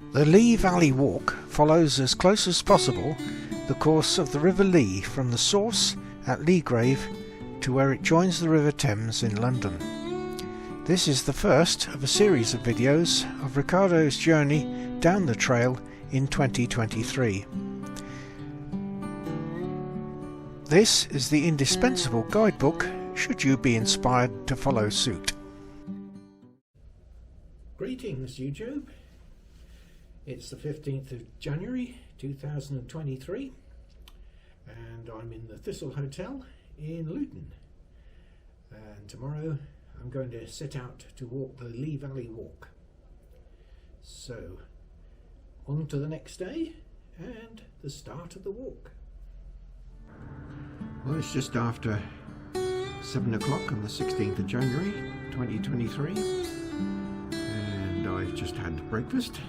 The Lea Valley Walk follows as close as possible the course of the River Lea from the source at Leagrave to where it joins the River Thames in London. This is the first of a series of videos of Ricardo's journey down the trail in 2023. This is the indispensable guidebook should you be inspired to follow suit. Greetings YouTube. It's the 15th of January 2023 and I'm in the Thistle Hotel in Luton, and tomorrow I'm going to set out to walk the Lea Valley Walk. So on to the next day and the start of the walk. Well, it's just after 7 o'clock on the 16th of January 2023 and I've just had breakfast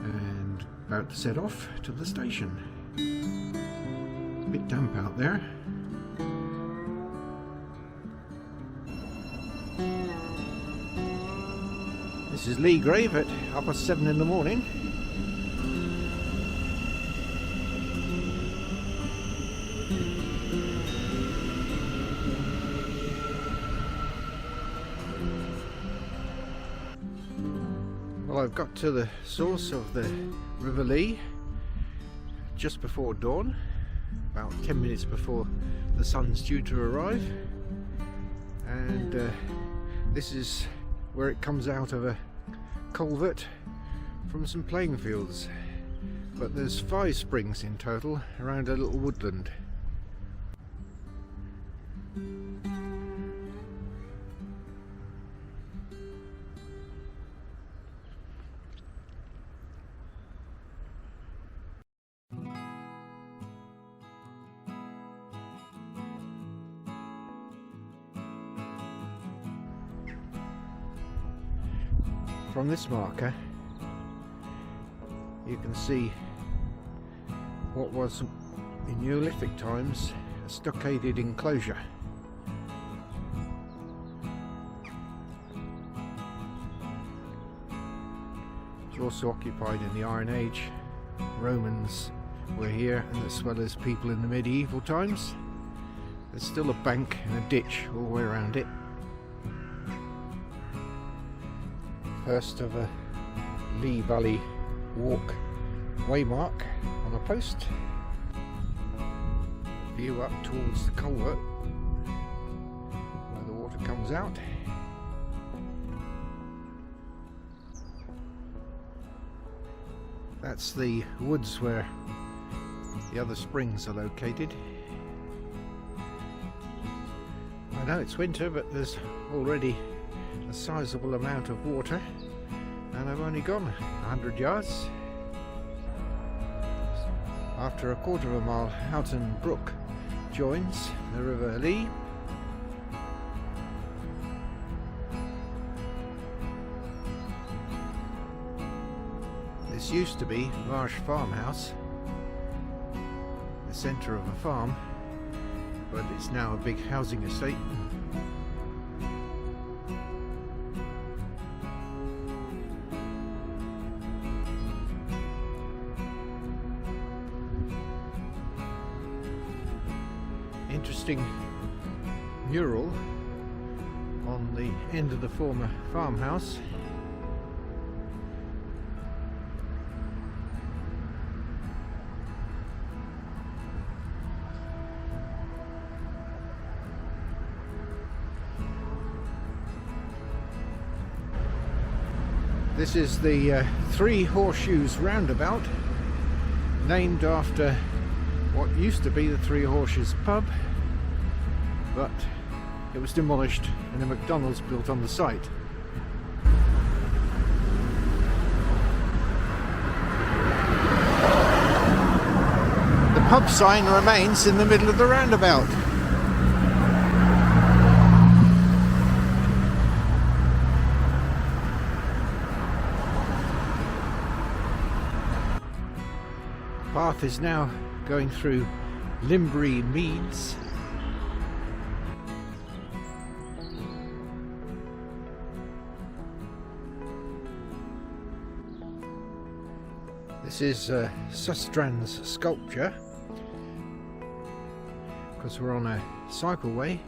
and about to set off to the station. It's a bit damp out there. This is Leagrave at 7:30 in the morning. Well, I've got to the source of the River Lea just before dawn, about 10 minutes before the sun's due to arrive, and this is where it comes out of a culvert from some playing fields, but there's 5 springs in total around a little woodland. From this marker you can see what was in Neolithic times a stockaded enclosure. It was also occupied in the Iron Age. Romans were here, and as well as people in the medieval times. There's still a bank and a ditch all the way around it. First of a Lea Valley Walk waymark on a post. View up towards the culvert where the water comes out. That's the woods where the other springs are located. I know it's winter, but there's already a sizable amount of water, and I've only gone 100 yards. After a quarter of a mile, Houghton Brook joins the River Lea. This used to be Marsh Farmhouse, the centre of a farm, but it's now a big housing estate. Interesting mural on the end of the former farmhouse. This is the Three Horseshoes roundabout, named after what used to be the Three Horses pub, but it was demolished and a McDonald's built on the site. The pub sign remains in the middle of the roundabout. The path is now going through Limbury Meads. This is Sustrand's sculpture, because we're on a cycleway.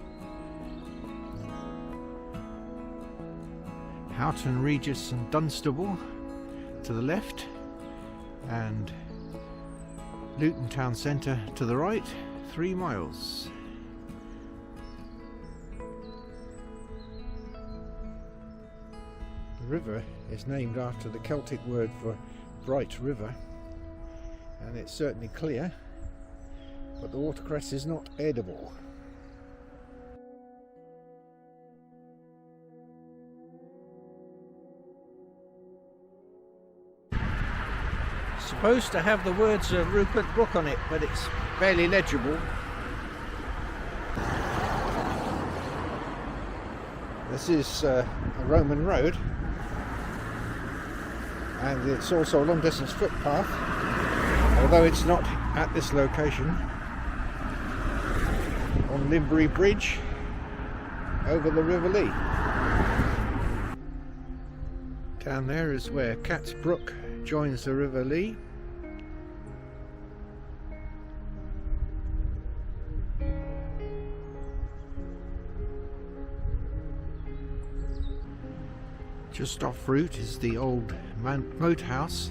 Houghton, Regis and Dunstable to the left, and Luton Town Centre to the right, 3 miles. The river is named after the Celtic word for bright river, and it's certainly clear, but the watercress is not edible. Supposed to have the words of Rupert Brooke on it, but it's barely legible. This is a Roman road, and it's also a long distance footpath, although it's not at this location. On Limbury Bridge over the River Lea. Down there is where Cat's Brook joins the River Lea. Just off route is the old moat house,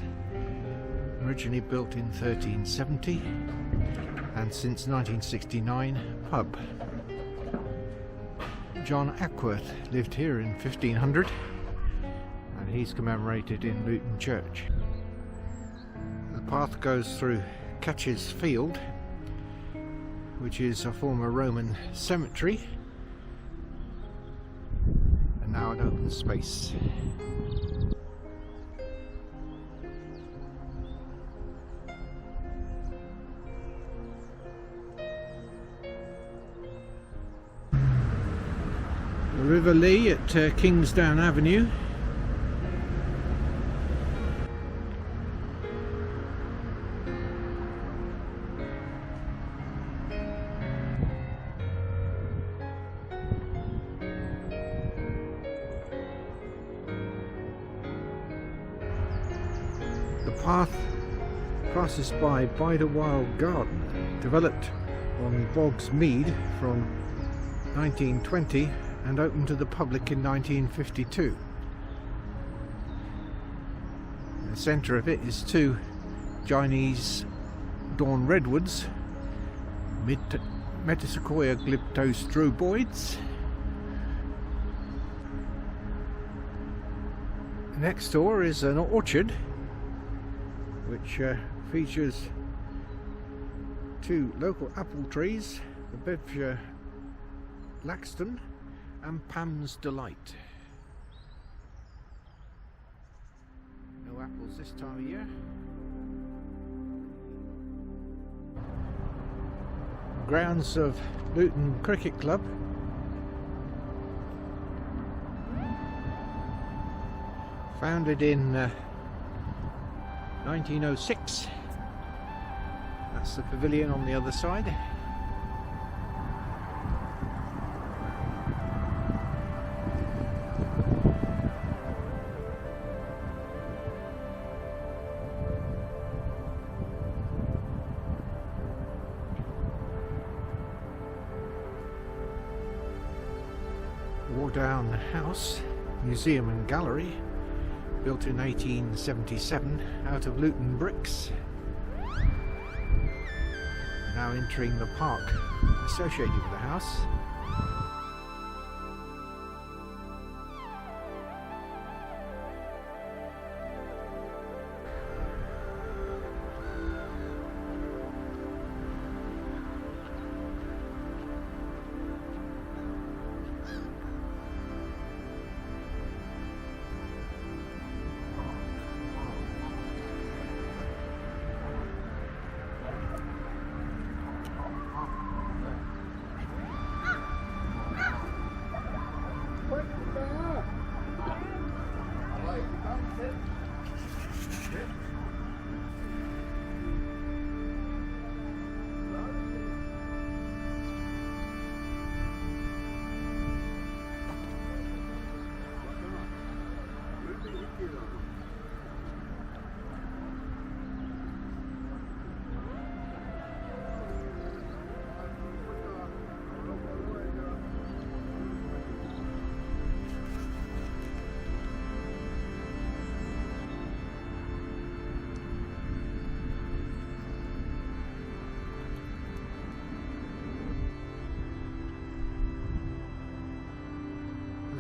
originally built in 1370 and since 1969 pub. John Ackworth lived here in 1500 and he's commemorated in Luton Church. The path goes through Catches Field, which is a former Roman cemetery and now an open space. The River Lea at Kingsdown Avenue. The path passes by Bideawhile Garden, developed on Boggs Mead from 1920 and opened to the public in 1952. In the centre of it is 2 Chinese dawn redwoods, Metasequoia glyptostroboids. Next door is an orchard which features 2 local apple trees, the Bedfordshire Laxton and Pam's Delight. No apples this time of year. Grounds of Luton Cricket Club. Founded in 1906. That's the pavilion on the other side. Wardown House, Museum and Gallery, built in 1877 out of Luton bricks. Now entering the park associated with the house.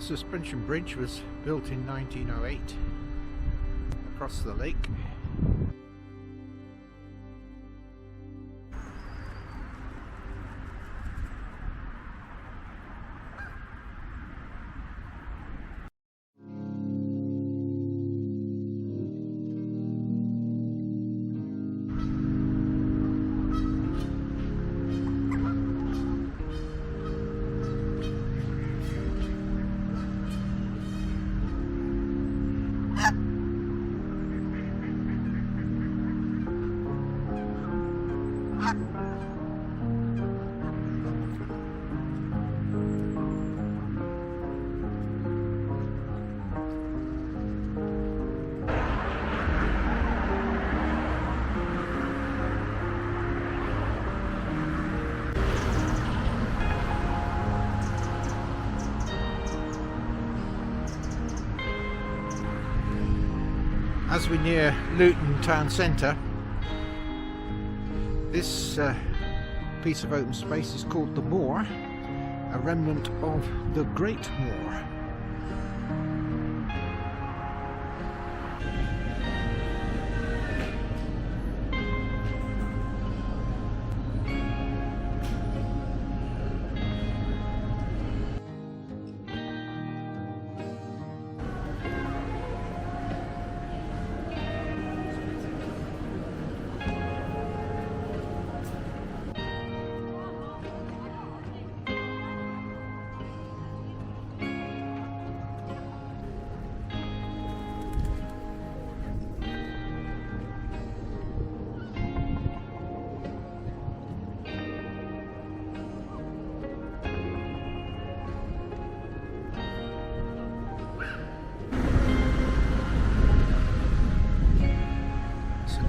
suspension bridge was built in 1908 across the lake. As we near Luton town centre, this piece of open space is called the Moor, a remnant of the Great Moor.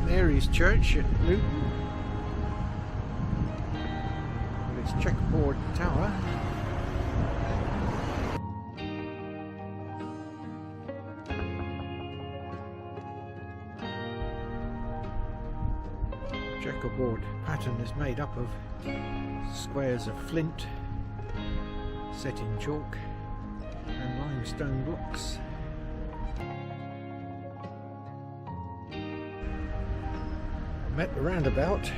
Mary's Church at Luton, with its checkerboard tower. Checkerboard pattern is made up of squares of flint set in chalk and limestone blocks. Met the roundabout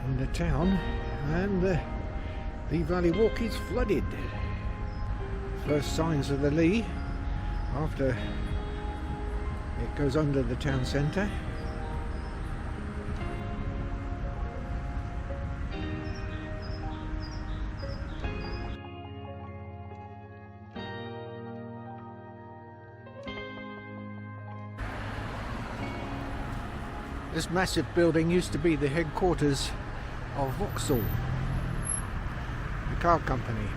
in the town, and the Lea Valley Walk is flooded. First signs of the Lea after it goes under the town centre. This massive building used to be the headquarters of Vauxhall, the car company.